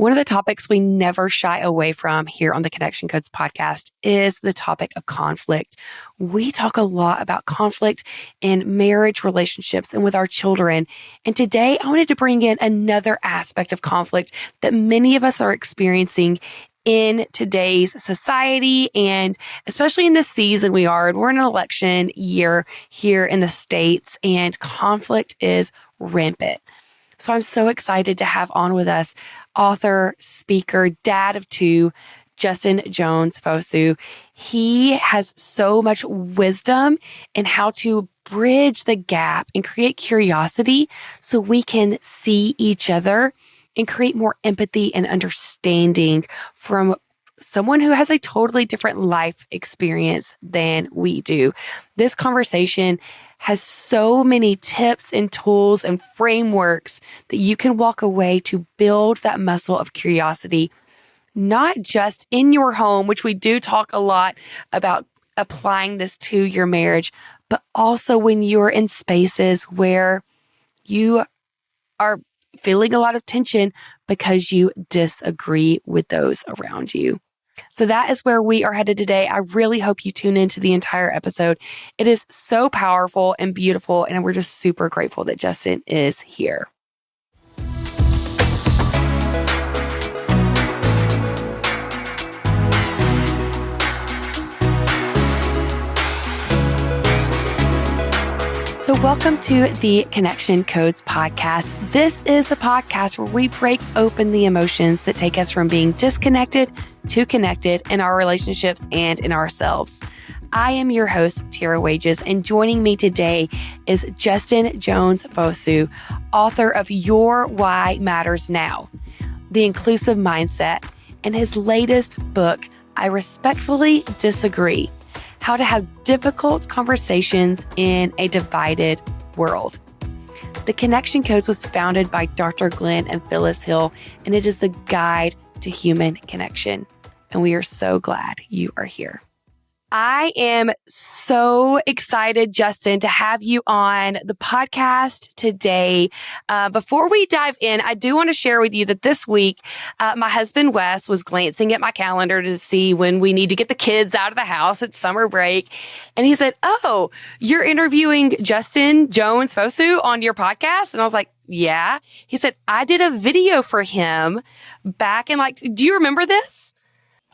One of the topics we never shy away from here on the Connection Codes podcast is the topic of conflict. We talk a lot about conflict in marriage relationships and with our children. And today I wanted to bring in another aspect of conflict that many of us are experiencing in today's society, and especially in this season we're in an election year here in the States, and conflict is rampant. So I'm so excited to have on with us author, speaker, dad of two, Justin Jones-Fosu. He has so much wisdom in how to bridge the gap and create curiosity so we can see each other and create more empathy and understanding from someone who has a totally different life experience than we do. This conversation has so many tips and tools and frameworks that you can walk away to build that muscle of curiosity, not just in your home, which we do talk a lot about applying this to your marriage, but also when you're in spaces where you are feeling a lot of tension because you disagree with those around you. So that is where we are headed today. I really hope you tune into the entire episode. It is so powerful and beautiful, and we're just super grateful that Justin is here. So welcome to the Connection Codes podcast. This is the podcast where we break open the emotions that take us from being disconnected to connected in our relationships and in ourselves. I am your host, Tera, and joining me today is Justin Jones-Fosu, author of Your Why Matters Now, The Inclusive Mindset, and his latest book, I Respectfully Disagree: How to Have Difficult Conversations in a Divided World. The Connection Codes was founded by Dr. Glenn and Phyllis Hill, and it is the guide to human connection. And we are so glad you are here. I am so excited, Justin, to have you on the podcast today. Before we dive in, I do want to share with you that this week, my husband, Wes, was glancing at my calendar to see when we need to get the kids out of the house at summer break. And he said, "Oh, you're interviewing Justin Jones-Fosu on your podcast?" And I was like, "Yeah." He said, "I did a video for him back in do you remember this?"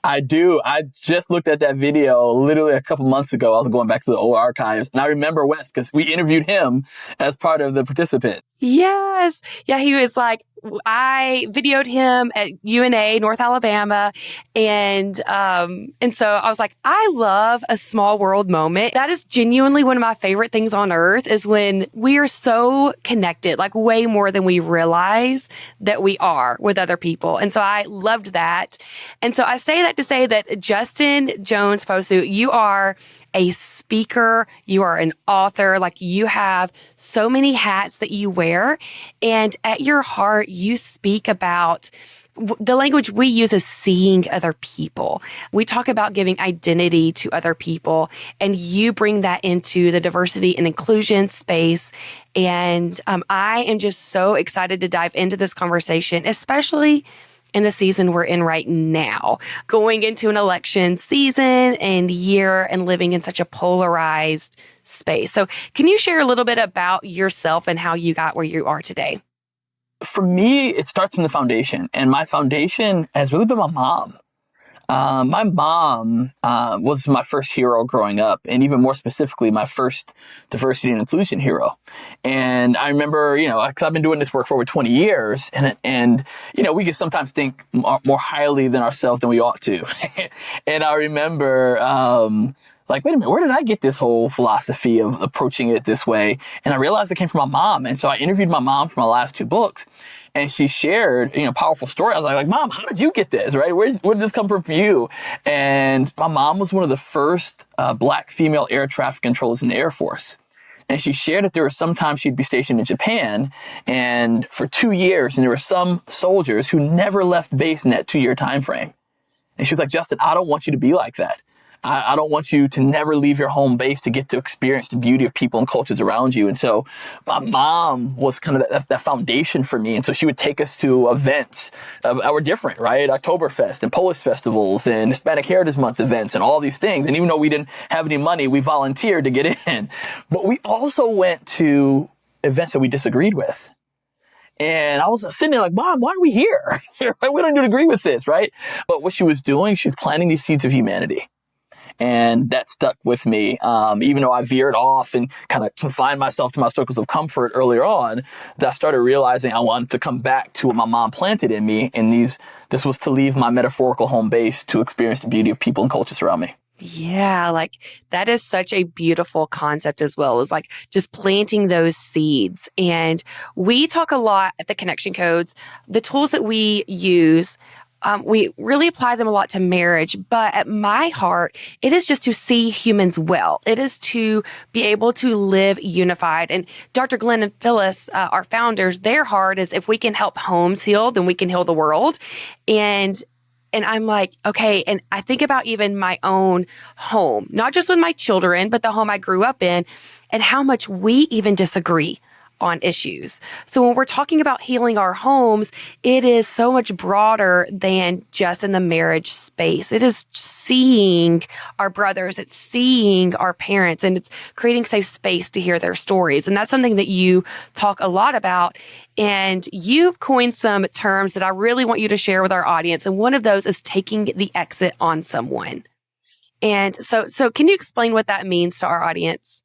I do. I just looked at that video literally a couple months ago. I was going back to the old archives, and I remember Wes because we interviewed him as part of the participant. Yes. Yeah, he was like, I videoed him at UNA, North Alabama. And so I was like, I love a small world moment. That is genuinely one of my favorite things on earth, is when we are so connected, like way more than we realize that we are with other people. And so I loved that. And so I say that to say that Justin Jones-Fosu, you are a speaker, you are an author, you have so many hats that you wear. And at your heart, you speak about the language we use is seeing other people. We talk about giving identity to other people, and you bring that into the diversity and inclusion space. And I am just so excited to dive into this conversation, especially in the season we're in right now, going into an election season and year and living in such a polarized space. So can you share a little bit about yourself and how you got where you are today? For me, it starts from the foundation, and my foundation has really been my mom. My mom was my first hero growing up, and even more specifically, my first diversity and inclusion hero. And I remember, because I've been doing this work for over 20 years, and we can sometimes think more highly than ourselves than we ought to. And I remember, wait a minute, where did I get this whole philosophy of approaching it this way? And I realized it came from my mom. And so I interviewed my mom for my last two books. And she shared, a powerful story. I was like, Mom, how did you get this, right? Where did this come from for you? And my mom was one of the first Black female air traffic controllers in the Air Force. And she shared that there were some times she'd be stationed in Japan, and for 2 years, and there were some soldiers who never left base in that 2-year time frame. And she was like, Justin, I don't want you to be like that. I don't want you to never leave your home base to get to experience the beauty of people and cultures around you. And so my mom was kind of that foundation for me. And so she would take us to events that were different, right? Oktoberfest and Polish festivals and Hispanic Heritage Month events and all these things. And even though we didn't have any money, we volunteered to get in. But we also went to events that we disagreed with. And I was sitting there like, Mom, why are we here? We don't even agree with this, right? But what she was doing, she was planting these seeds of humanity. And that stuck with me. Even though I veered off and kind of confined myself to my circles of comfort earlier on, that I started realizing I wanted to come back to what my mom planted in me. And this was to leave my metaphorical home base to experience the beauty of people and cultures around me. Yeah, like that is such a beautiful concept as well, is like just planting those seeds. And we talk a lot at the Connection Codes, the tools that we use. We really apply them a lot to marriage, but at my heart, it is just to see humans well. It is to be able to live unified. And Dr. Glenn and Phyllis, our founders, their heart is if we can help homes heal, then we can heal the world. And I'm like, okay. And I think about even my own home, not just with my children, but the home I grew up in and how much we even disagree on issues. So when we're talking about healing our homes, it is so much broader than just in the marriage space. It is seeing our brothers, it's seeing our parents, and it's creating safe space to hear their stories. And that's something that you talk a lot about. And you've coined some terms that I really want you to share with our audience. And one of those is taking the exit on someone. And so can you explain what that means to our audience?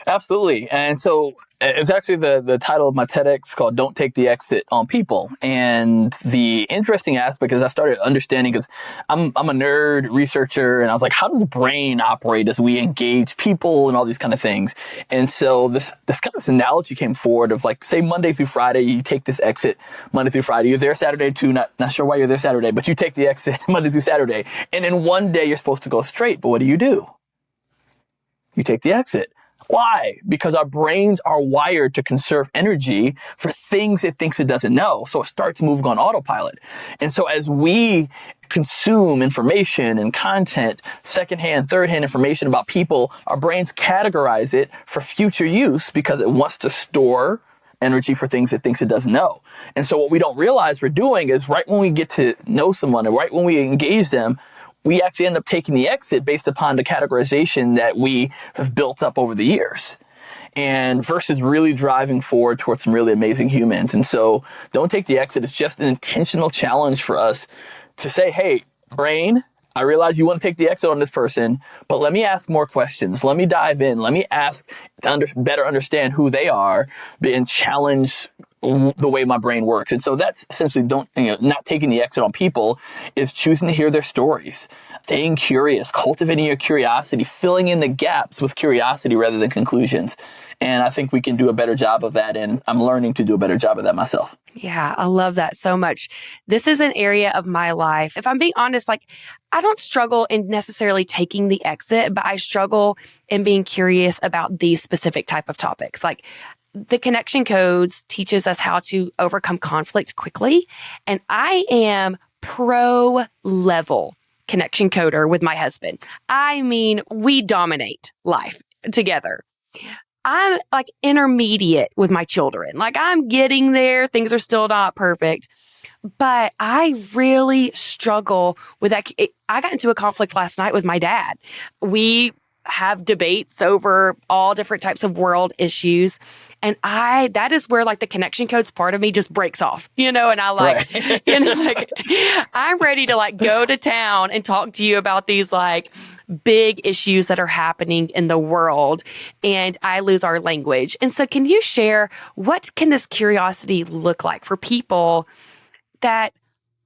Absolutely. And so it's actually the title of my TEDx called Don't Take the Exit on People. And the interesting aspect is I started understanding, because I'm a nerd researcher, and I was like, how does the brain operate as we engage people and all these kind of things? And so this kind of analogy came forward of like, say Monday through Friday, you take this exit Monday through Friday. You're there Saturday too, not sure why you're there Saturday, but you take the exit Monday through Saturday. And then one day you're supposed to go straight. But what do? You take the exit. Why? Because our brains are wired to conserve energy for things it thinks it doesn't know. So it starts moving on autopilot. And so as we consume information and content, secondhand, thirdhand information about people, our brains categorize it for future use because it wants to store energy for things it thinks it doesn't know. And so what we don't realize we're doing is right when we get to know someone and right when we engage them, we actually end up taking the exit based upon the categorization that we have built up over the years, and versus really driving forward towards some really amazing humans. And so don't take the exit. It's just an intentional challenge for us to say, hey, brain, I realize you want to take the exit on this person, but let me ask more questions. Let me dive in. Let me ask to better understand who they are and challenge the way my brain works. And so that's essentially not taking the exit on people, is choosing to hear their stories, staying curious, cultivating your curiosity, filling in the gaps with curiosity rather than conclusions. And I think we can do a better job of that. And I'm learning to do a better job of that myself. Yeah, I love that so much. This is an area of my life. If I'm being honest, like I don't struggle in necessarily taking the exit, but I struggle in being curious about these specific type of topics. Like the Connection Codes teaches us how to overcome conflict quickly. And I am pro level connection coder with my husband. I mean, we dominate life together. I'm like intermediate with my children. Like I'm getting there. Things are still not perfect, but I really struggle with that. I got into a conflict last night with my dad. We have debates over all different types of world issues. And that is where like the Connection Codes part of me just breaks off, and I like, Right. like I'm ready to like go to town and talk to you about these like big issues that are happening in the world, and I lose our language. And so can you share, what can this curiosity look like for people that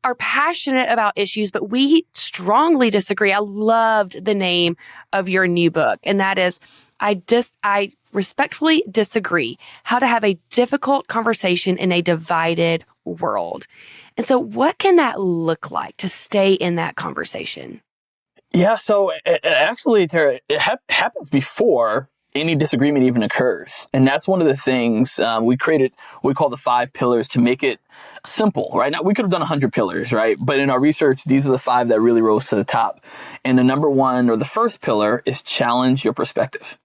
are passionate about issues, but we strongly disagree? I loved the name of your new book, and that is, I respectfully disagree: how to have a difficult conversation in a divided world. And so what can that look like to stay in that conversation? Yeah. So actually, Tera, it happens before any disagreement even occurs. And that's one of the things we created, we call the 5 pillars to make it simple, right? Now, we could have done 100 pillars, right? But in our research, these are the 5 that really rose to the top. And the number one, or the first pillar, is challenge your perspective.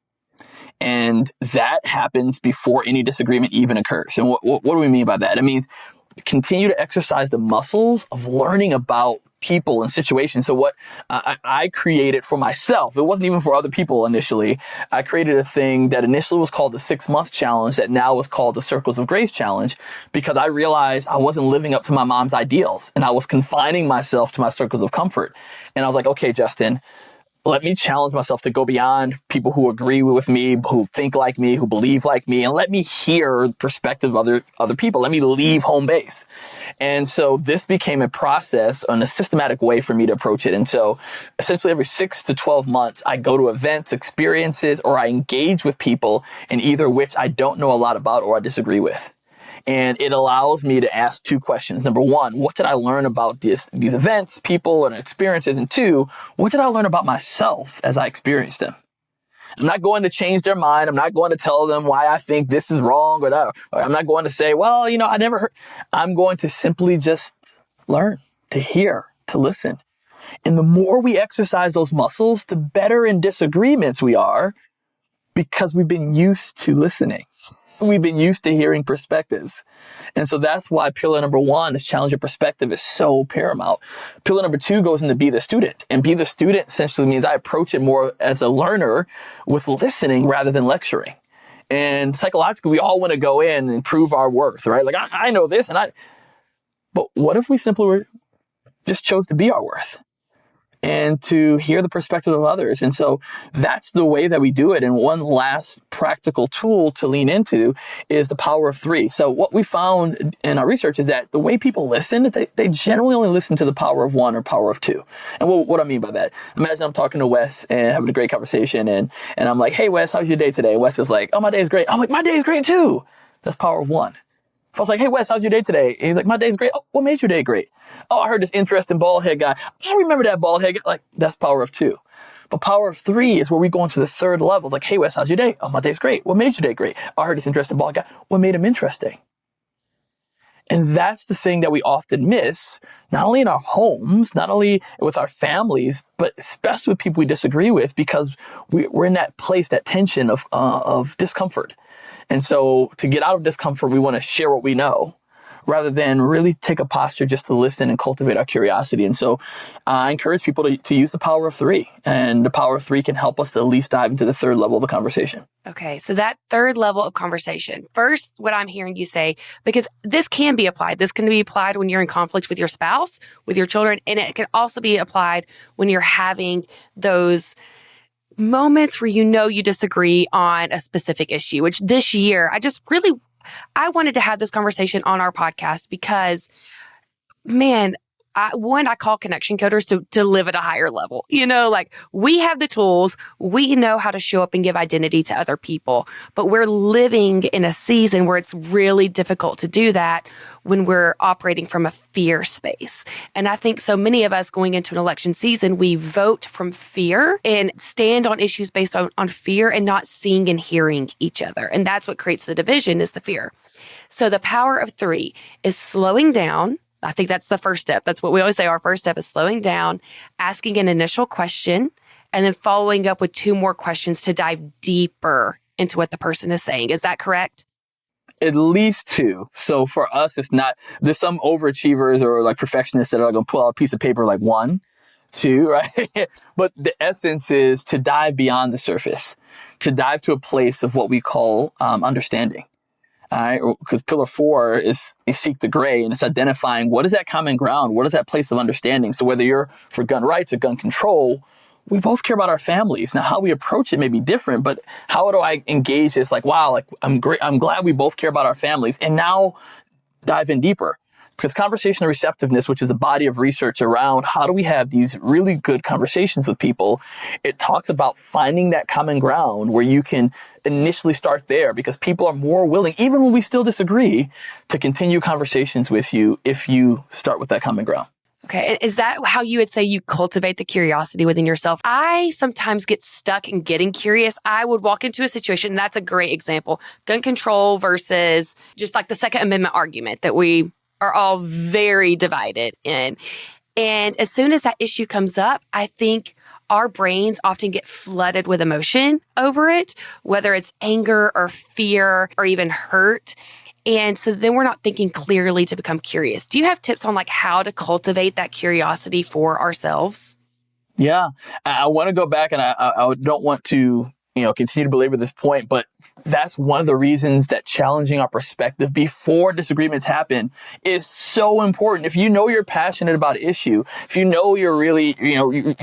And that happens before any disagreement even occurs. And what do we mean by that? It means continue to exercise the muscles of learning about people and situations. So what I created for myself, it wasn't even for other people initially. I created a thing that initially was called the 6-month challenge that now was called the Circles of Grace challenge, because I realized I wasn't living up to my mom's ideals and I was confining myself to my circles of comfort. And I was like, okay, Justin, let me challenge myself to go beyond people who agree with me, who think like me, who believe like me, and let me hear the perspective of other people. Let me leave home base. And so this became a process and a systematic way for me to approach it. And so essentially every 6 to 12 months, I go to events, experiences, or I engage with people in either which I don't know a lot about or I disagree with. And it allows me to ask 2 questions. Number 1, what did I learn about these events, people, and experiences? And 2, what did I learn about myself as I experienced them? I'm not going to change their mind. I'm not going to tell them why I think this is wrong or that. Or I'm not going to say, well, I never heard. I'm going to simply just learn, to hear, to listen. And the more we exercise those muscles, the better in disagreements we are, because we've been used to listening. We've been used to hearing perspectives. And so that's why pillar number 1 is challenge your perspective is so paramount. Pillar number 2 goes into be the student. And be the student essentially means I approach it more as a learner with listening rather than lecturing. And psychologically, we all want to go in and prove our worth, right? Like, I know this, but what if we simply just chose to be our worth? And to hear the perspective of others. And so that's the way that we do it. And one last practical tool to lean into is the power of 3. So what we found in our research is that the way people listen, they generally only listen to the power of 1 or power of 2. And what I mean by that, imagine I'm talking to Wes and having a great conversation and I'm like, hey, Wes, how's your day today? Wes is like, oh, my day is great. I'm like, my day is great too. That's power of 1. If I was like, hey, Wes, how's your day today? And he's like, my day's great. Oh, what made your day great? Oh, I heard this interesting bald head guy. I remember that bald head guy. Like, that's power of 2. But power of 3 is where we go into the third level. It's like, hey, Wes, how's your day? Oh, my day's great. What made your day great? Oh, I heard this interesting bald guy. What made him interesting? And that's the thing that we often miss, not only in our homes, not only with our families, but especially with people we disagree with, because we're in that place, that tension of discomfort. And so to get out of discomfort, we want to share what we know rather than really take a posture just to listen and cultivate our curiosity. And so I encourage people to use the power of 3. And the power of 3 can help us to at least dive into the third level of the conversation. Okay, so that third level of conversation. First, what I'm hearing you say, because this can be applied. This can be applied when you're in conflict with your spouse, with your children, and it can also be applied when you're having those moments where you disagree on a specific issue, which this year, I wanted to have this conversation on our podcast because, man, I call connection coders to live at a higher level. Like we have the tools, we know how to show up and give identity to other people, but we're living in a season where it's really difficult to do that when we're operating from a fear space. And I think so many of us going into an election season, we vote from fear and stand on issues based on fear and not seeing and hearing each other. And that's what creates the division, is the fear. So the power of 3 is slowing down. I think that's the first step. That's what we always say. Our first step is slowing down, asking an initial question, and then following up with 2 more questions to dive deeper into what the person is saying. Is that correct? At least 2. So for us, it's not, there's some overachievers or like perfectionists that are going to pull out a piece of paper like 1, 2, right? But the essence is to dive beyond the surface, to dive to a place of what we call understanding. All right, because pillar 4 is seek the gray, and it's identifying what is that common ground, what is that place of understanding. So whether you're for gun rights or gun control, we both care about our families. Now, how we approach it may be different, but how do I engage this? Like, wow, like I'm glad we both care about our families, and now dive in deeper. Because conversational receptiveness, which is a body of research around how do we have these really good conversations with people, it talks about finding that common ground where you can initially start there, because people are more willing, even when we still disagree, to continue conversations with you if you start with that common ground. Okay. Is that how you would say you cultivate the curiosity within yourself? I sometimes get stuck in getting curious. I would walk into a situation, and that's a great example. Gun control versus just like the Second Amendment argument that we are all very divided in. And as soon as that issue comes up, I think our brains often get flooded with emotion over it, whether it's anger or fear or even hurt. And so then we're not thinking clearly to become curious. Do you have tips on like how to cultivate that curiosity for ourselves? Yeah, I want to go back, and I don't want to, continue to belabor this point, but that's one of the reasons that challenging our perspective before disagreements happen is so important. If you know you're passionate about an issue, if you know you're really, you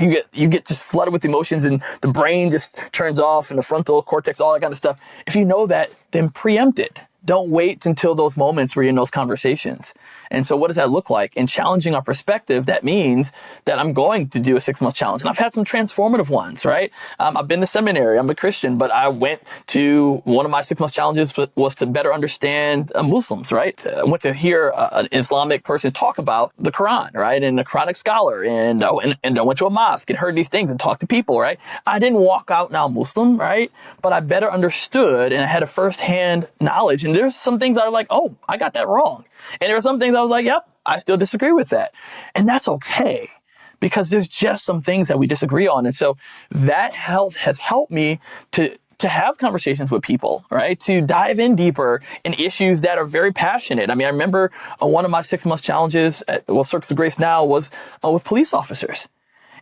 get just flooded with emotions and the brain just turns off and the frontal cortex, all that kind of stuff. If you know that, then preempt it. Don't wait until those moments where you're in those conversations. And so what does that look like? In challenging our perspective, that means that I'm going to do a 6-month challenge. And I've had some transformative ones, right? I've been to seminary. I'm a Christian, but I went to one of my 6-month challenges was to better understand Muslims, right? I went to hear an Islamic person talk about the Quran, right? And a Quranic scholar. And I went to a mosque and heard these things and talked to people, right? I didn't walk out now Muslim, right? But I better understood and I had a firsthand knowledge. And there's some things I was like, oh, I got that wrong. And there are some things I was like, yep, I still disagree with that. And that's okay, because there's just some things that we disagree on. And so that has helped me to have conversations with people, right? To dive in deeper in issues that are very passionate. I mean, I remember one of my 6-month challenges at Circus of Grace now was with police officers.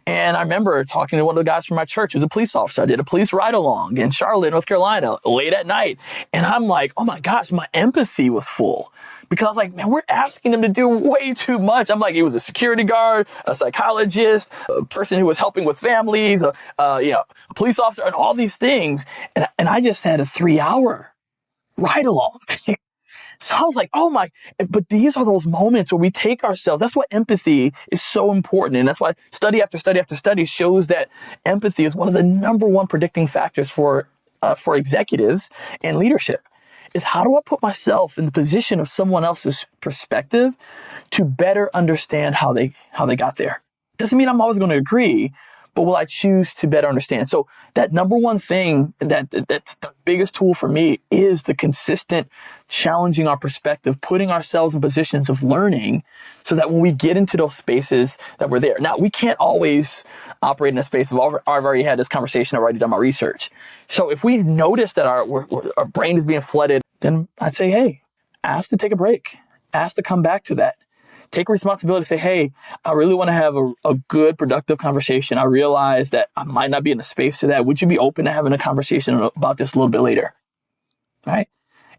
And I remember talking to one of the guys from my church who's a police officer. I did a police ride along in Charlotte, North Carolina, late at night. And I'm like, oh my gosh, my empathy was full. Because I was like, man, we're asking them to do way too much. I'm like, he was a security guard, a psychologist, a person who was helping with families, a police officer, and all these things. And I just had a 3-hour ride along. So I was like, oh my, but these are those moments where we take ourselves. That's why empathy is so important. And that's why study after study after study shows that empathy is one of the number one predicting factors for executives and leadership. Is how do I put myself in the position of someone else's perspective to better understand how they got there? Doesn't mean I'm always going to agree, but will I choose to better understand? So that number one thing that's the biggest tool for me is the consistent challenging our perspective, putting ourselves in positions of learning so that when we get into those spaces that we're there. Now, we can't always operate in a space of, I've already had this conversation, I've already done my research. So if we notice that our brain is being flooded, then I'd say, hey, ask to take a break, ask to come back to that. Take responsibility, say, hey, I really want to have a good, productive conversation. I realize that I might not be in the space to that. Would you be open to having a conversation about this a little bit later? Right?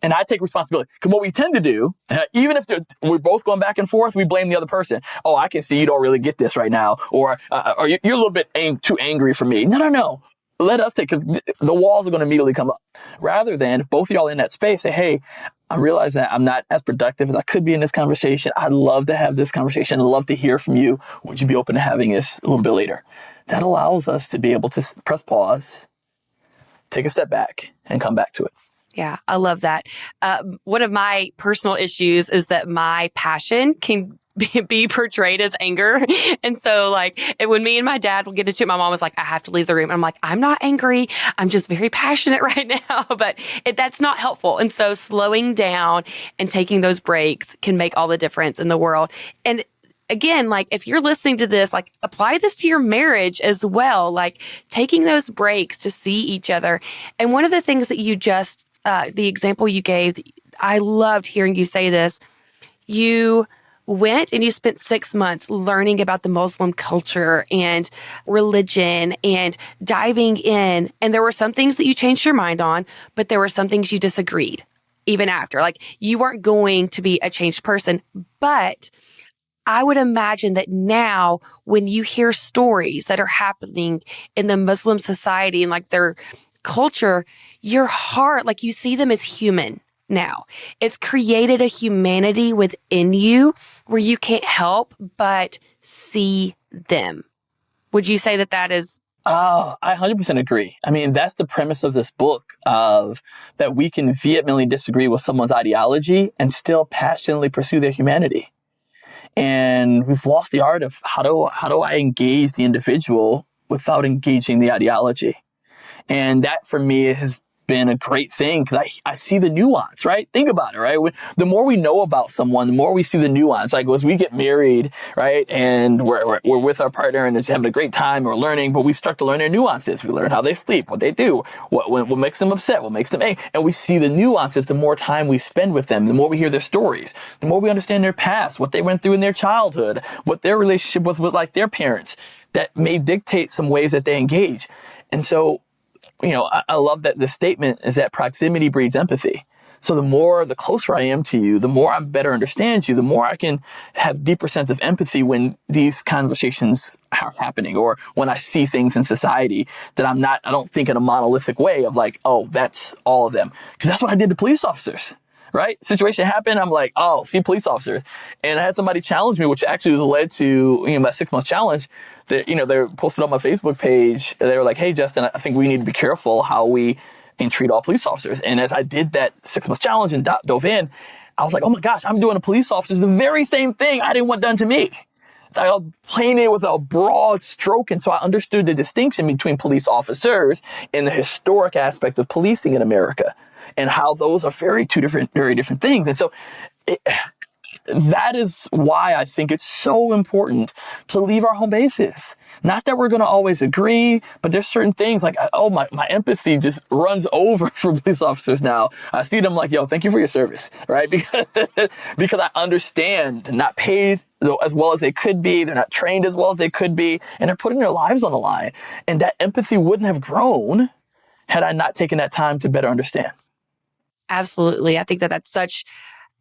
And I take responsibility. Because what we tend to do, even if we're both going back and forth, we blame the other person. Oh, I can see you don't really get this right now. Or you're a little bit too angry for me. No. Let us take, because the walls are going to immediately come up. Rather than, if both of y'all in that space, say, hey, I realize that I'm not as productive as I could be in this conversation. I'd love to have this conversation. I'd love to hear from you. Would you be open to having this a little bit later? That allows us to be able to press pause, take a step back, and come back to it. Yeah, I love that. One of my personal issues is that my passion can be portrayed as anger. And so when me and my dad will get into it, my mom was like, I have to leave the room. And I'm like, I'm not angry. I'm just very passionate right now. But that's not helpful. And so slowing down and taking those breaks can make all the difference in the world. And again, if you're listening to this, apply this to your marriage as well, taking those breaks to see each other. And one of the things that you just, the example you gave, I loved hearing you say this. You went and you spent 6 months learning about the Muslim culture and religion and diving in. And there were some things that you changed your mind on, but there were some things you disagreed even after. You weren't going to be a changed person. But I would imagine that now when you hear stories that are happening in the Muslim society and their culture, your heart, you see them as human. Now, it's created a humanity within you where you can't help but see them. Would you say that is? Oh, I 100% agree. I mean, that's the premise of this book, of that we can vehemently disagree with someone's ideology and still passionately pursue their humanity. And we've lost the art of how do I engage the individual without engaging the ideology. And that for me has been a great thing because I see the nuance, right? Think about it, right? The more we know about someone, the more we see the nuance. Like as we get married, right? And we're with our partner and it's having a great time, we're learning, but we start to learn their nuances. We learn how they sleep, what they do, what makes them upset, what makes them angry. And we see the nuances the more time we spend with them, the more we hear their stories, the more we understand their past, what they went through in their childhood, what their relationship was with like their parents that may dictate some ways that they engage. And so, I love that the statement is that proximity breeds empathy. So the closer I am to you, the more I better understand you, the more I can have deeper sense of empathy when these conversations are happening or when I see things in society that I don't think in a monolithic way of like, oh, that's all of them. Because that's what I did to police officers, right? Situation happened. I'm like, oh, see police officers. And I had somebody challenge me, which actually led to my 6-month challenge. They posted on my Facebook page. They were like, hey, Justin, I think we need to be careful how we treat all police officers. And as I did that 6-month challenge and dove in, I was like, oh my gosh, I'm doing to police officers the very same thing I didn't want done to me. I was playing it with a broad stroke. And so I understood the distinction between police officers and the historic aspect of policing in America and how those are very different things. And so that is why I think it's so important to leave our home bases. Not that we're going to always agree, but there's certain things like, oh, my empathy just runs over for police officers now. I see them like, yo, thank you for your service, right? Because I understand they're not paid as well as they could be. They're not trained as well as they could be, and they're putting their lives on the line. And that empathy wouldn't have grown had I not taken that time to better understand. Absolutely. I think that that's such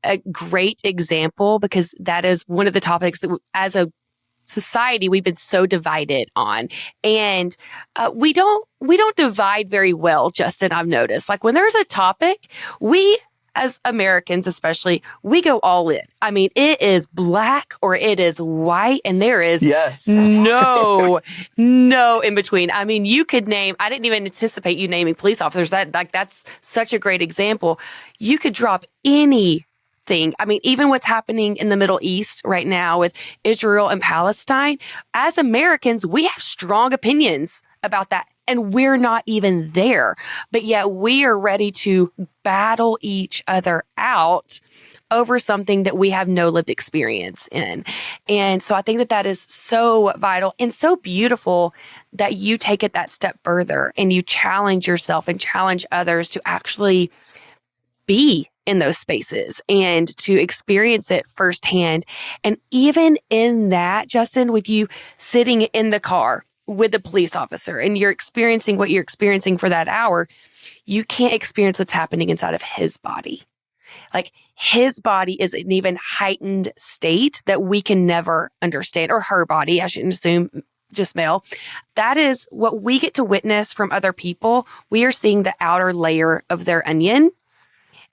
a great example because that is one of the topics that as a society we've been so divided on. And we don't divide very well, Justin, I've noticed. Like when there's a topic, we as Americans especially, we go all in. I mean, it is black or it is white and there is no in between. I mean, you could name, I didn't even anticipate you naming police officers. That's such a great example. You could drop anything. I mean, even what's happening in the Middle East right now with Israel and Palestine, as Americans, we have strong opinions about that. And we're not even there. But yet we are ready to battle each other out over something that we have no lived experience in. And so I think that that is so vital and so beautiful that you take it that step further and you challenge yourself and challenge others to actually be in those spaces and to experience it firsthand. And even in that, Justin, with you sitting in the car with the police officer and you're experiencing what you're experiencing for that hour, you can't experience what's happening inside of his body. Like his body is an even heightened state that we can never understand, or her body, I shouldn't assume just male. That is what we get to witness from other people. We are seeing the outer layer of their onion.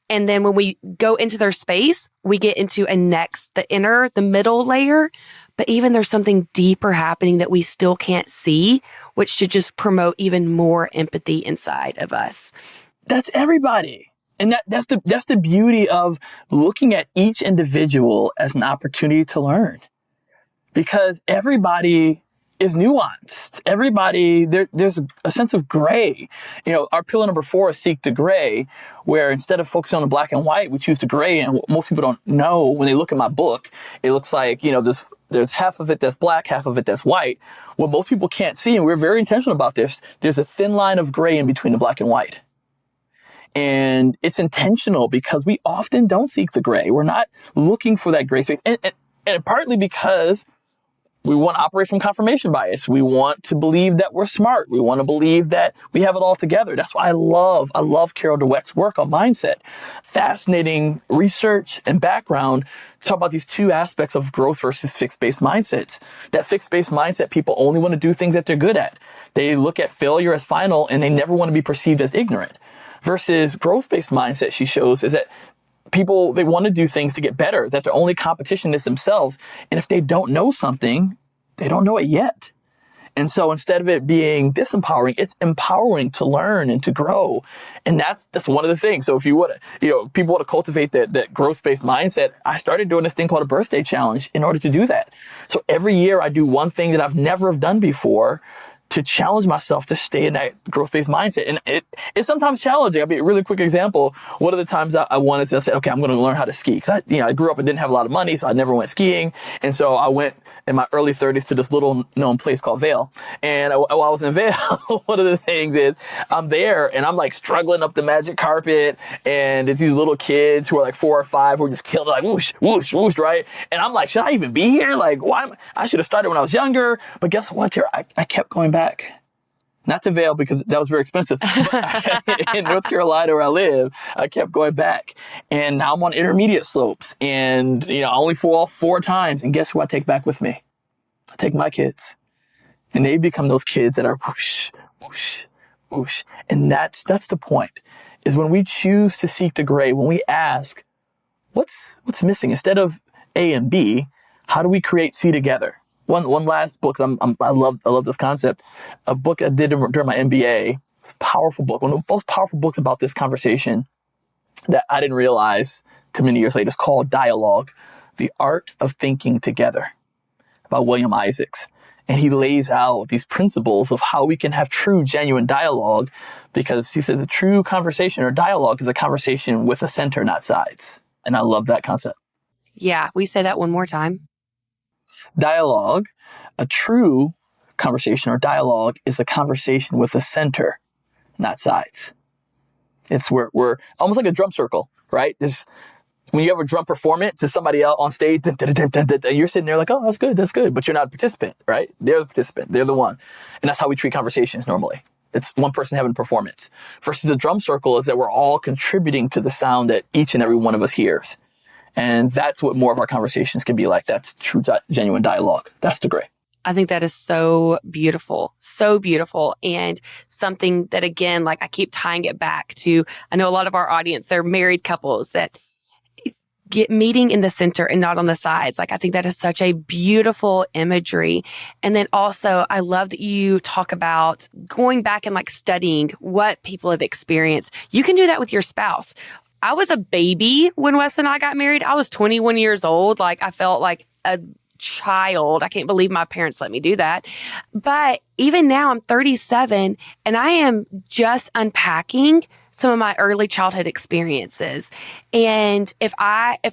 And then when we go into their space, we get into the middle layer. But even there's something deeper happening that we still can't see, which should just promote even more empathy inside of us. That's everybody. And that's the beauty of looking at each individual as an opportunity to learn. Because everybody is nuanced. Everybody, there's a sense of gray. Our pillar number 4 is seek the gray, where instead of focusing on the black and white, we choose the gray. And what most people don't know when they look at my book, it looks like, there's half of it that's black, half of it that's white. What most people can't see, and we're very intentional about this, there's a thin line of gray in between the black and white. And it's intentional because we often don't seek the gray. We're not looking for that gray space. And partly because we want to operate from confirmation bias. We want to believe that we're smart. We want to believe that we have it all together. That's why I love Carol Dweck's work on mindset. Fascinating research and background to talk about these two aspects of growth versus fixed-based mindsets. That fixed-based mindset, people only want to do things that they're good at. They look at failure as final and they never want to be perceived as ignorant. Versus growth-based mindset, she shows, is that people, they want to do things to get better, that their only competition is themselves. And if they don't know something, they don't know it yet. And so instead of it being disempowering, it's empowering to learn and to grow. And that's one of the things. So if you would, people want to cultivate that growth-based mindset, I started doing this thing called a birthday challenge in order to do that. So every year I do one thing that I've never have done before to challenge myself to stay in that growth-based mindset. And it's sometimes challenging. I'll be a really quick example. One of the times I wanted to say, okay, I'm going to learn how to ski. Cause I grew up and didn't have a lot of money, so I never went skiing. And so I went in my early 30s to this little known place called Vail. And while I was in Vail, one of the things is I'm there and I'm like struggling up the magic carpet, and it's these little kids who are like 4 or 5 who are just killing it, like whoosh, whoosh, whoosh, right? And I'm like, should I even be here? Like, I should have started when I was younger. But guess what, Tera? I kept going back. Not to Vail because that was very expensive. But in North Carolina where I live, I kept going back. And now I'm on intermediate slopes. And, I only fall off 4 times. And guess who I take back with me? I take my kids. And they become those kids that are whoosh, whoosh, whoosh. And that's the point, is when we choose to seek the gray, when we ask, what's missing? Instead of A and B, how do we create C together? One last book. I love this concept. A book I did during my MBA. Powerful book. One of the most powerful books about this conversation that I didn't realize till many years later. It's called Dialogue: The Art of Thinking Together, by William Isaacs. And he lays out these principles of how we can have true, genuine dialogue, because he says a true conversation or dialogue is a conversation with a center, not sides. And I love that concept. Yeah. Will you say that one more time? Dialogue, a true conversation or dialogue, is a conversation with a center, not sides. It's where we're almost like a drum circle, right? When you have a drum performance, there's somebody else on stage, and you're sitting there like, oh, that's good. But you're not a participant, right? They're the participant. They're the one. And that's how we treat conversations normally. It's one person having a performance. Versus a drum circle is that we're all contributing to the sound that each and every one of us hears. And that's what more of our conversations can be like. That's true, genuine dialogue. That's the gray. I think that is so beautiful. And something that, again, like I keep tying it back to, I know a lot of our audience, they're married couples that get meeting in the center and not on the sides. Like, I think that is such a beautiful imagery. And then also, I love that you talk about going back and like studying what people have experienced. You can do that with your spouse. I was a baby when Wes and I got married. I was 21 years old. Like, I felt like a child. I can't believe my parents let me do that. But even now I'm 37 and I am just unpacking some of my early childhood experiences. And if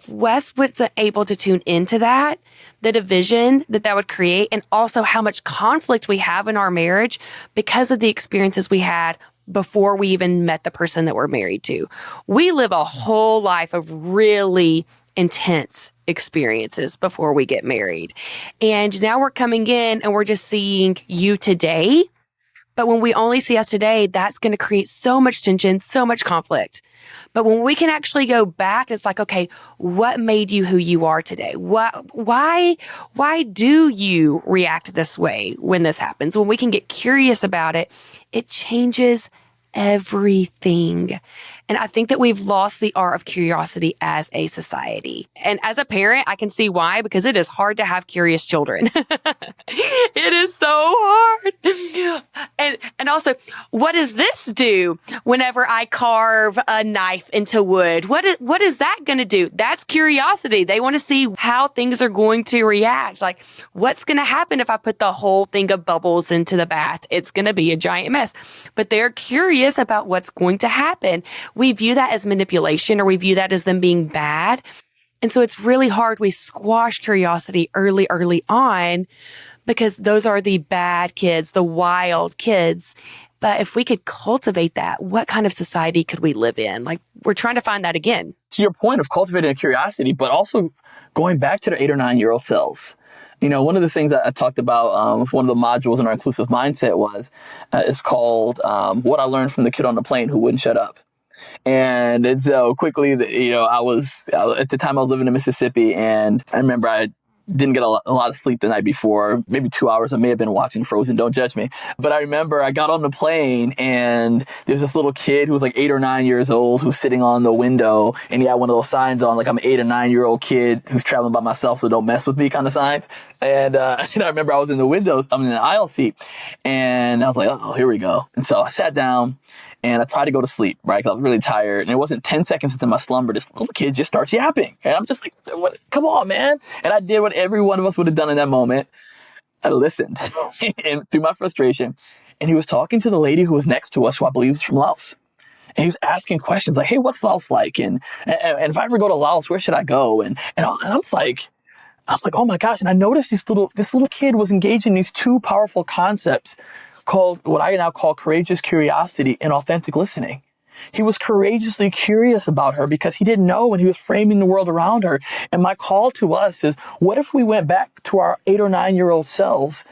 Wes wasn't able to tune into that, the division that would create, and also how much conflict we have in our marriage because of the experiences we had before we even met the person that we're married to. We live a whole life of really intense experiences before we get married. And now we're coming in and we're just seeing you today. But when we only see us today, that's going to create so much tension, so much conflict. But when we can actually go back, it's like, okay, what made you who you are today? Why do you react this way when this happens? When we can get curious about it, it changes everything. And I think that we've lost the art of curiosity as a society. And as a parent, I can see why, because it is hard to have curious children. It is so hard. And also, what does this do whenever I carve a knife into wood? What is that going to do? That's curiosity. They want to see how things are going to react. Like, what's going to happen if I put the whole thing of bubbles into the bath? It's going to be a giant mess. But they're curious about what's going to happen. We view that as manipulation, or we view that as them being bad. And so it's really hard. We squash curiosity early on because those are the bad kids, the wild kids. But if we could cultivate that, what kind of society could we live in? Like, we're trying to find that again. To your point of cultivating curiosity, but also going back to the 8 or 9-year-old selves. One of the things that I talked about with one of the modules in our inclusive mindset was, it's called What I Learned from the Kid on the Plane Who Wouldn't Shut Up. And so quickly, at the time I was living in Mississippi, and I remember I didn't get a lot of sleep the night before, maybe 2 hours. I may have been watching Frozen, don't judge me. But I remember I got on the plane and there's this little kid who was like 8 or 9 years old who's sitting on the window, and he had one of those signs on, like, I'm an 8 or 9-year-old kid who's traveling by myself, so don't mess with me kind of signs. And I remember I was in the aisle seat, and I was like, oh, here we go. And so I sat down and I tried to go to sleep, right? Because I was really tired. And it wasn't 10 seconds into my slumber, this little kid just starts yapping. And I'm just like, what? Come on, man. And I did what every one of us would have done in that moment. I listened and through my frustration. And he was talking to the lady who was next to us, who I believe is from Laos. And he was asking questions like, hey, what's Laos like? And if I ever go to Laos, where should I go? And I was like, oh my gosh. And I noticed this little kid was engaged in these two powerful concepts called what I now call courageous curiosity and authentic listening. He was courageously curious about her because he didn't know, and he was framing the world around her. And my call to us is, what if we went back to our 8 or 9-year-old selves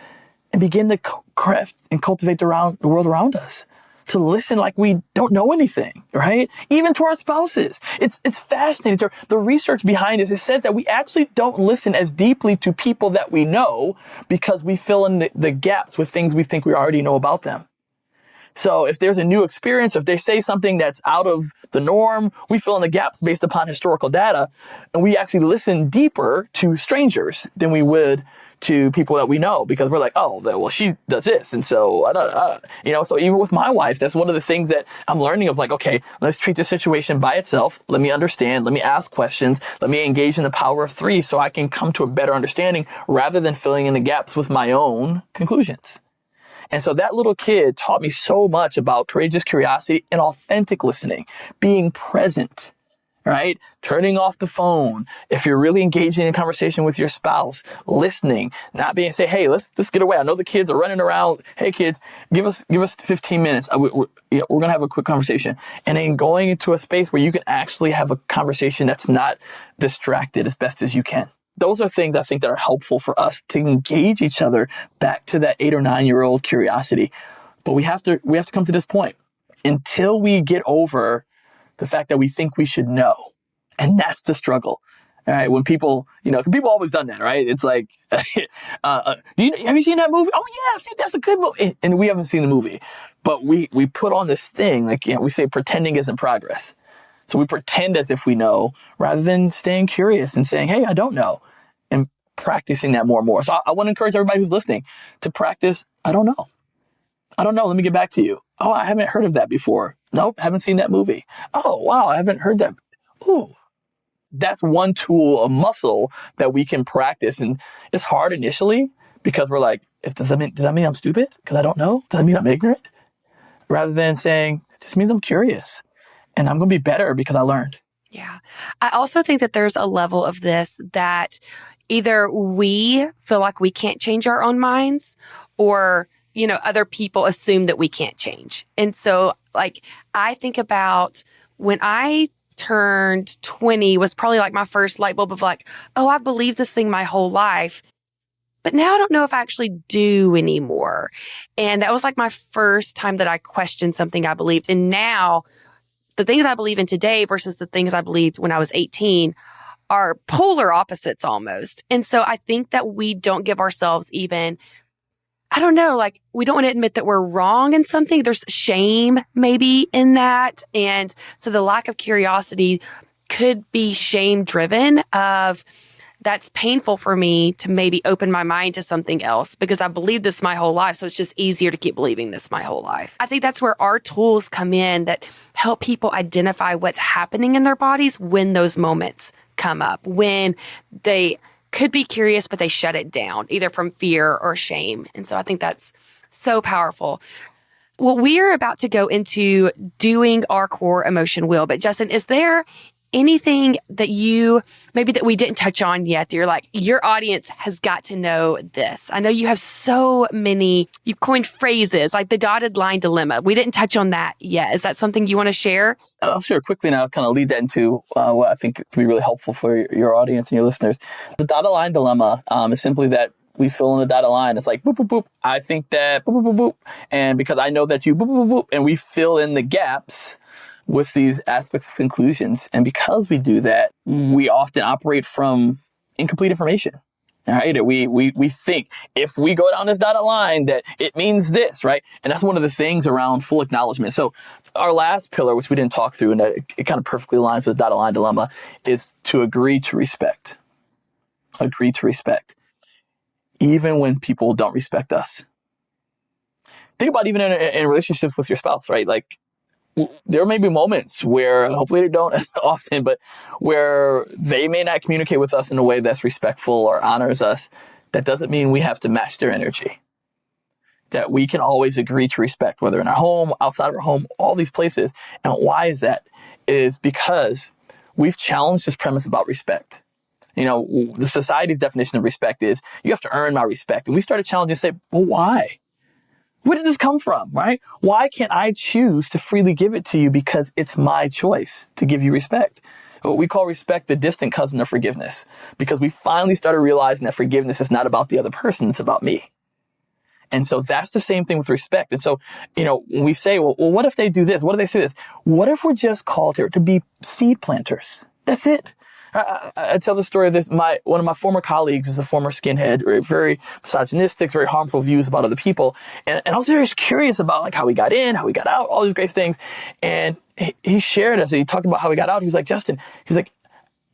and begin to craft and cultivate the world around us? To listen like we don't know anything, right? Even to our spouses. It's fascinating. The research behind this, it says that we actually don't listen as deeply to people that we know because we fill in the gaps with things we think we already know about them. So if there's a new experience, if they say something that's out of the norm, we fill in the gaps based upon historical data, and we actually listen deeper to strangers than we would to people that we know, because we're like, oh, well, she does this. And so, so even with my wife, that's one of the things that I'm learning of, like, okay, let's treat the situation by itself. Let me understand. Let me ask questions. Let me engage in the power of 3 so I can come to a better understanding rather than filling in the gaps with my own conclusions. And so that little kid taught me so much about courageous curiosity and authentic listening, being present, right? Turning off the phone. If you're really engaging in conversation with your spouse, listening, not being say, hey, let's get away. I know the kids are running around. Hey, kids, give us 15 minutes. We're going to have a quick conversation. And then going into a space where you can actually have a conversation that's not distracted as best as you can. Those are things I think that are helpful for us to engage each other back to that 8 or 9-year-old curiosity. But we have to come to this point until we get over the fact that we think we should know. And that's the struggle. All right. When people, people always done that, right? It's like, have you seen that movie? Oh yeah, I've seen, that's a good movie. And we haven't seen the movie, but we put on this thing, like, we say pretending isn't progress. So we pretend as if we know rather than staying curious and saying, hey, I don't know, and practicing that more and more. So I want to encourage everybody who's listening to practice. I don't know. Let me get back to you. Oh, I haven't heard of that before. Nope, haven't seen that movie. Oh, wow, I haven't heard that. Ooh, that's one tool, a muscle that we can practice. And it's hard initially because we're like, does that mean I'm stupid because I don't know? Does that mean I'm ignorant? Rather than saying, it just means I'm curious and I'm going to be better because I learned. Yeah. I also think that there's a level of this that either we feel like we can't change our own minds, or other people assume that we can't change. And so, like, I think about when I turned 20 was probably like my first light bulb of like, oh, I believed this thing my whole life, but now I don't know if I actually do anymore. And that was like my first time that I questioned something I believed. And now the things I believe in today versus the things I believed when I was 18 are polar opposites almost. And so I think that we don't give ourselves even, I don't know, like, we don't want to admit that we're wrong in something. There's shame maybe in that. And so the lack of curiosity could be shame driven of, that's painful for me to maybe open my mind to something else because I believed this my whole life. So it's just easier to keep believing this my whole life. I think that's where our tools come in that help people identify what's happening in their bodies when those moments come up, when they could be curious, but they shut it down either from fear or shame. And so I think that's so powerful. Well, we are about to go into doing our core emotion wheel. But Justin, is there anything that maybe that we didn't touch on yet that you're like, your audience has got to know this? I know you have so many, you've coined phrases like the dotted line dilemma. We didn't touch on that yet. Is that something you want to share? I'll share quickly, and I'll kind of lead that into what I think can be really helpful for your audience and your listeners. The dotted line dilemma is simply that we fill in the dotted line. It's like, boop, boop, boop. I think that, boop, boop, boop, boop. And because I know that you, boop, boop, boop, boop. And we fill in the gaps with these aspects of conclusions. And because we do that, we often operate from incomplete information. All right. We think if we go down this dotted line that it means this, right? And that's one of the things around full acknowledgement. So our last pillar, which we didn't talk through, and it kind of perfectly aligns with the dotted line dilemma, is to agree to respect. Agree to respect. Even when people don't respect us. Think about even in relationships with your spouse, right? Like there may be moments where, hopefully they don't as often, but where they may not communicate with us in a way that's respectful or honors us. That doesn't mean we have to match their energy. That we can always agree to respect, whether in our home, outside of our home, all these places. And why is that? It is because we've challenged this premise about respect. You know, the society's definition of respect is you have to earn my respect. And we started challenging and say, well, why? Where did this come from, right? Why can't I choose to freely give it to you because it's my choice to give you respect? What we call respect the distant cousin of forgiveness, because we finally started realizing that forgiveness is not about the other person, it's about me. And so that's the same thing with respect. And so, you know, when we say, well, what if they do this? What if they say this? What if we're just called here to be seed planters? That's it. I tell the story of this. One of my former colleagues is a former skinhead, very misogynistic, very harmful views about other people. And I was very curious about like how he got in, how he got out, all these great things. And he shared as he talked about how he got out. He was like, Justin, he's like,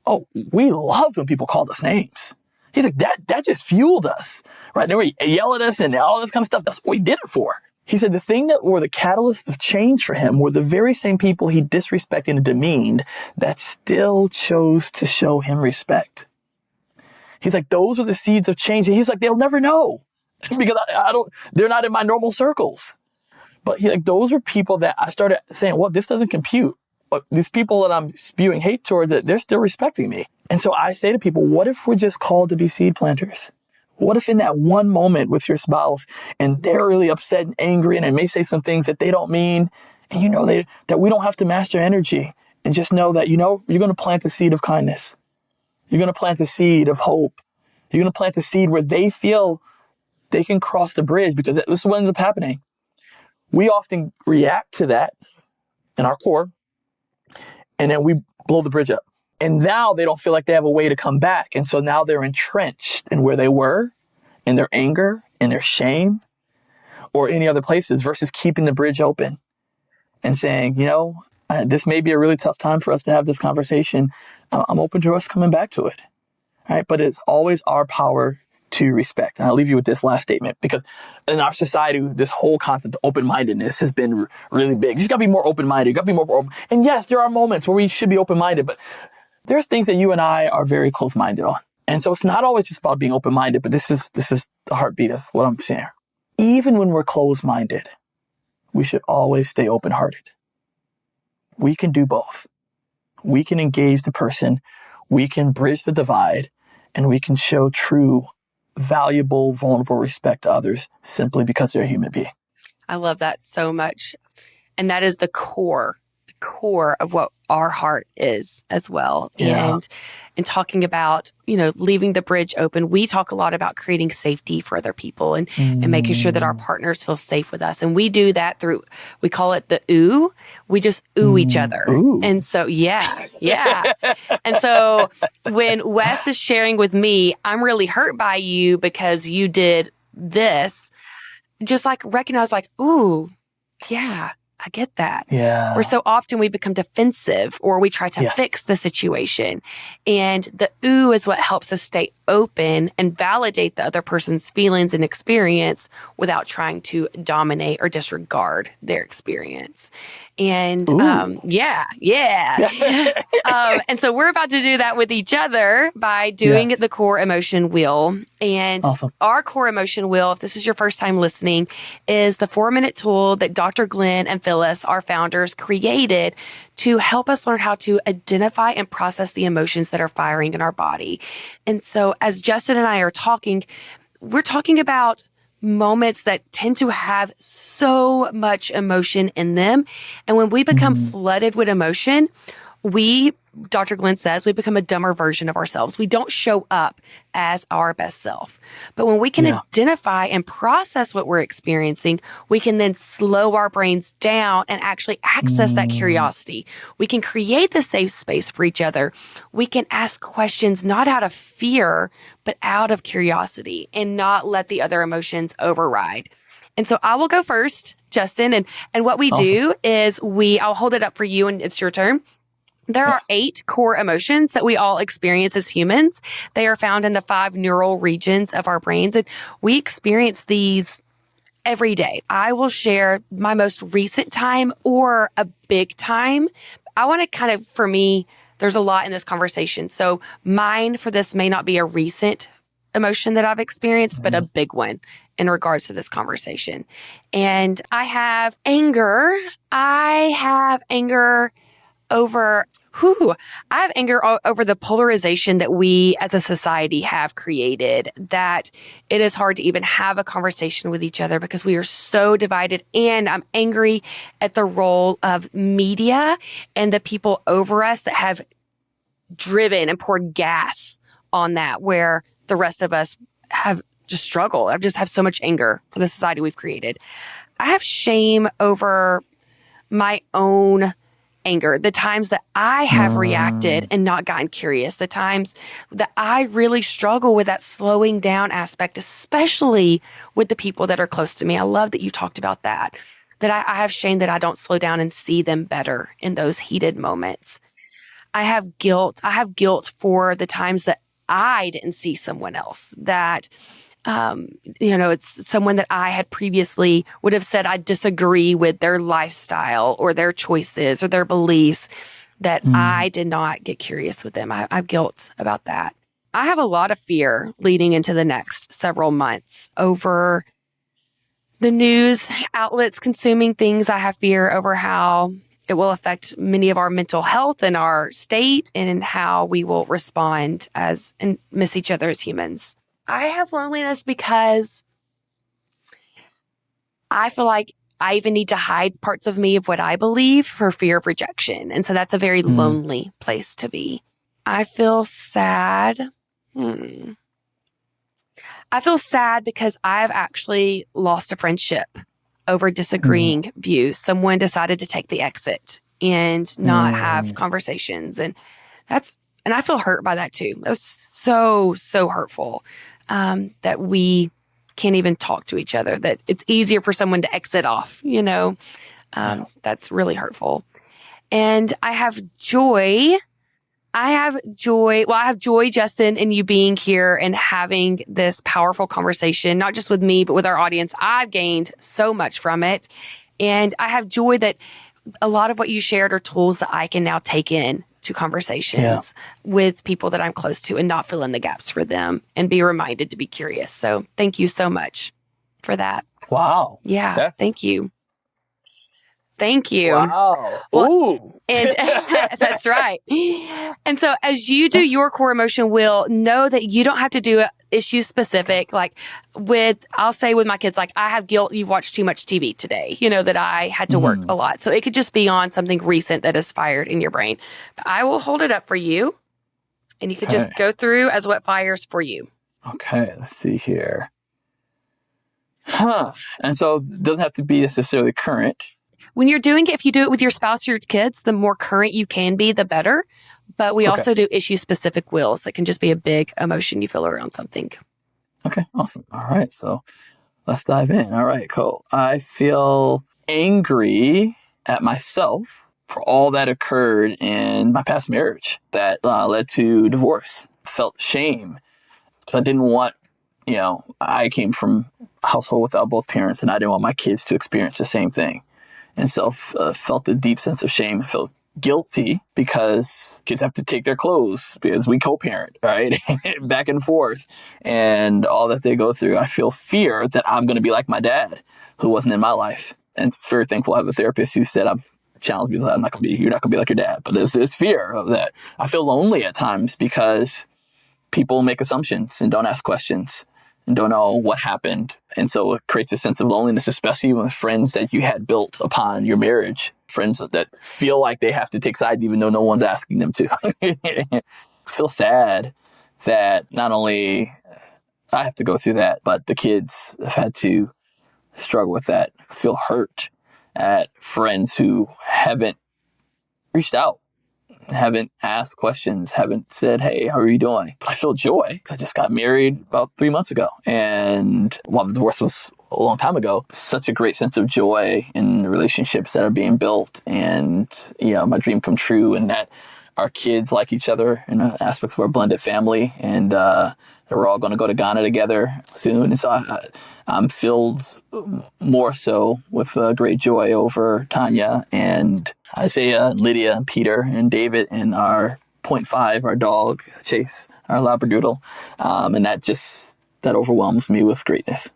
oh, we loved when people called us names. He's like, that just fueled us, right? They were yell at us and all this kind of stuff. That's what we did it for. He said the thing that were the catalyst of change for him were the very same people he disrespected and demeaned that still chose to show him respect. He's like, those were the seeds of change. And he's like, they'll never know because they're not in my normal circles. But he's like, those were people that I started saying, well, this doesn't compute. But these people that I'm spewing hate towards, they're still respecting me. And so I say to people, what if we're just called to be seed planters? What if in that one moment with your spouse and they're really upset and angry and they may say some things that they don't mean, and you know that we don't have to match their energy, and just know that, you know, you're going to plant the seed of kindness. You're going to plant the seed of hope. You're going to plant the seed where they feel they can cross the bridge, because this is what ends up happening. We often react to that in our core, and then we blow the bridge up. And now they don't feel like they have a way to come back. And so now they're entrenched in where they were, in their anger, in their shame, or any other places, versus keeping the bridge open and saying, you know, this may be a really tough time for us to have this conversation. I'm open to us coming back to it. Right? But it's always our power to respect. And I'll leave you with this last statement, because in our society, this whole concept of open-mindedness has been really big. You just got to be more open-minded. You got to be more open. And yes, there are moments where we should be open-minded, but there's things that you and I are very close-minded on. And so it's not always just about being open-minded, but this is the heartbeat of what I'm saying. Even when we're closed-minded, we should always stay open-hearted. We can do both. We can engage the person, we can bridge the divide, and we can show true, valuable, vulnerable respect to others simply because they're a human being. I love that so much. And that is the core of what our heart is as well. Yeah. And talking about, you know, leaving the bridge open, we talk a lot about creating safety for other people and making sure that our partners feel safe with us. And we do that through, we call it the ooh. We just ooh each other. Ooh. And so, yeah. And so when Wes is sharing with me, I'm really hurt by you because you did this, just like recognize like, ooh, yeah. I get that. Yeah. Or so often we become defensive or we try to fix the situation. And the ooh is what helps us stay open and validate the other person's feelings and experience without trying to dominate or disregard their experience. And and so we're about to do that with each other by doing the core emotion wheel. And our core emotion wheel, if this is your first time listening, is the 4-minute tool that Dr. Glenn and Phyllis, our founders, created to help us learn how to identify and process the emotions that are firing in our body. And so as Justin and I are talking, we're talking about moments that tend to have so much emotion in them. And when we become flooded with emotion, Dr. Glenn says, we become a dumber version of ourselves. We don't show up as our best self. But when we can identify and process what we're experiencing, we can then slow our brains down and actually access that curiosity. We can create the safe space for each other. We can ask questions not out of fear, but out of curiosity, and not let the other emotions override. And so I will go first, Justin. And what we do is I'll hold it up for you and it's your turn. There are 8 core emotions that we all experience as humans. They are found in the 5 neural regions of our brains, and we experience these every day. I will share my most recent time or a big time. I want to for me, there's a lot in this conversation. So mine for this may not be a recent emotion that I've experienced, but a big one in regards to this conversation. And I have anger. Over the polarization that we as a society have created, that it is hard to even have a conversation with each other because we are so divided. And I'm angry at the role of media and the people over us that have driven and poured gas on that, where the rest of us have just struggled. I just have so much anger for the society we've created. I have shame over my own anger, the times that I have reacted and not gotten curious, the times that I really struggle with that slowing down aspect, especially with the people that are close to me. I love that you talked about that I have shame that I don't slow down and see them better in those heated moments. I have guilt. I have guilt for the times that I didn't see someone else, that it's someone that I had previously would have said I disagree with their lifestyle or their choices or their beliefs, that I did not get curious with them. I have guilt about that. I have a lot of fear leading into the next several months over the news outlets consuming things. I have fear over how it will affect many of our mental health and our state, and how we will respond and miss each other as humans. I have loneliness because I feel like I even need to hide parts of me of what I believe for fear of rejection. And so that's a very lonely place to be. I feel sad. I feel sad because I've actually lost a friendship over disagreeing views. Someone decided to take the exit and not have conversations. And I feel hurt by that too. That was so hurtful. That we can't even talk to each other, that it's easier for someone to exit off, that's really hurtful. And I have joy. I have joy, Justin, in you being here and having this powerful conversation, not just with me, but with our audience. I've gained so much from it. And I have joy that a lot of what you shared are tools that I can now take in to conversations with people that I'm close to and not fill in the gaps for them and be reminded to be curious. So thank you so much for that. Wow. Yeah. Thank you. Thank you. Wow. Well, Ooh. And that's right. And so as you do your core emotion wheel, know that you don't have to do it issue specific. Like I'll say with my kids, like, I have guilt. You've watched too much TV today, that I had to work a lot. So it could just be on something recent that is fired in your brain. But I will hold it up for you and you could just go through as what fires for you. Okay. Let's see here. And so it doesn't have to be necessarily current. When you're doing it, if you do it with your spouse or your kids, the more current you can be, the better. But we also do issue-specific wheels that can just be a big emotion you feel around something. Okay, awesome. All right, so let's dive in. All right, cool. I feel angry at myself for all that occurred in my past marriage that led to divorce. Felt shame because I didn't want, I came from a household without both parents, and I didn't want my kids to experience the same thing. And so felt a deep sense of shame. I felt guilty because kids have to take their clothes because we co-parent, right? Back and forth and all that they go through. I feel fear that I'm going to be like my dad, who wasn't in my life. And very thankful I have a therapist who said, challenged me that you're not going to be like your dad. But there's fear of that. I feel lonely at times because people make assumptions and don't ask questions. and don't know what happened. And so it creates a sense of loneliness, especially with friends that you had built upon your marriage, friends that feel like they have to take sides even though no one's asking them to. I feel sad that not only I have to go through that, but the kids have had to struggle with that. I feel hurt at friends who haven't reached out, haven't asked questions, haven't said, hey, how are you doing? But I feel joy. I just got married about 3 months ago. And while the divorce was a long time ago, such a great sense of joy in the relationships that are being built. And, my dream come true, and that our kids like each other in aspects of our blended family. And that we're all going to go to Ghana together soon. And so I'm filled more so with great joy over Tanya and Isaiah, and Lydia, and Peter, and David, and our 0.5, our dog, Chase, our Labradoodle. And that overwhelms me with greatness.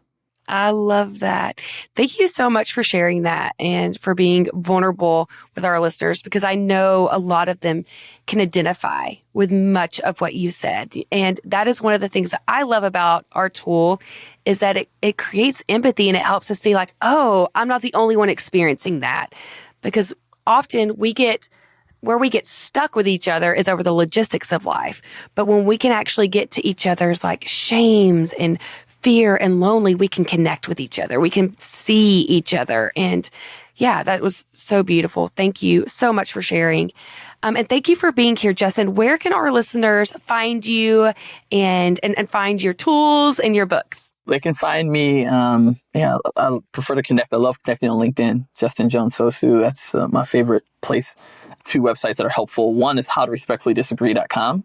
I love that. Thank you so much for sharing that and for being vulnerable with our listeners, because I know a lot of them can identify with much of what you said. And that is one of the things that I love about our tool, is that it creates empathy, and it helps us see like, oh, I'm not the only one experiencing that. Because often where we get stuck with each other is over the logistics of life. But when we can actually get to each other's like shames and fear and lonely, we can connect with each other. We can see each other. And yeah, that was so beautiful. Thank you so much for sharing. And thank you for being here, Justin. Where can our listeners find you and find your tools and your books? They can find me, I prefer to connect. I love connecting on LinkedIn, Justin Jones-Fosu. That's my favorite place. 2 websites that are helpful. One is howtorespectfullydisagree.com.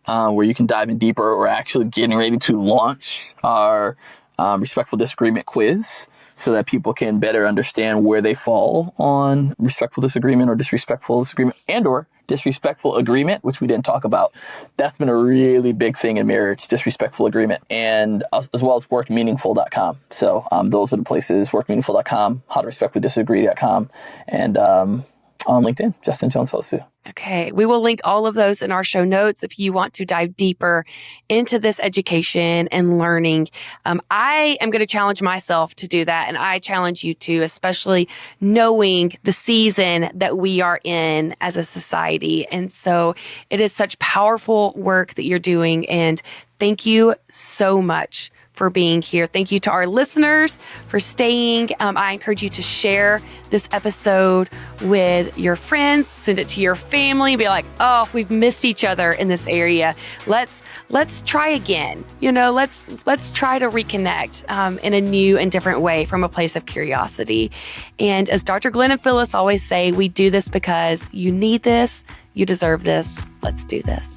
Where you can dive in deeper. We're actually getting ready to launch our respectful disagreement quiz so that people can better understand where they fall on respectful disagreement or disrespectful disagreement and or disrespectful agreement, which we didn't talk about. That's been a really big thing in marriage, disrespectful agreement, and as well as workmeaningful.com. So those are the places, workmeaningful.com, howtorespectfullydisagree.com, and on LinkedIn, Justin Jones-Fosu. Okay. We will link all of those in our show notes if you want to dive deeper into this education and learning. I am going to challenge myself to do that. And I challenge you to, especially knowing the season that we are in as a society. And so it is such powerful work that you're doing. And thank you so much for being here. Thank you to our listeners for staying. I encourage you to share this episode with your friends, send it to your family, be like, oh, we've missed each other in this area. Let's try again. Let's try to reconnect in a new and different way from a place of curiosity. And as Dr. Glenn and Phyllis always say, we do this because you need this, you deserve this. Let's do this.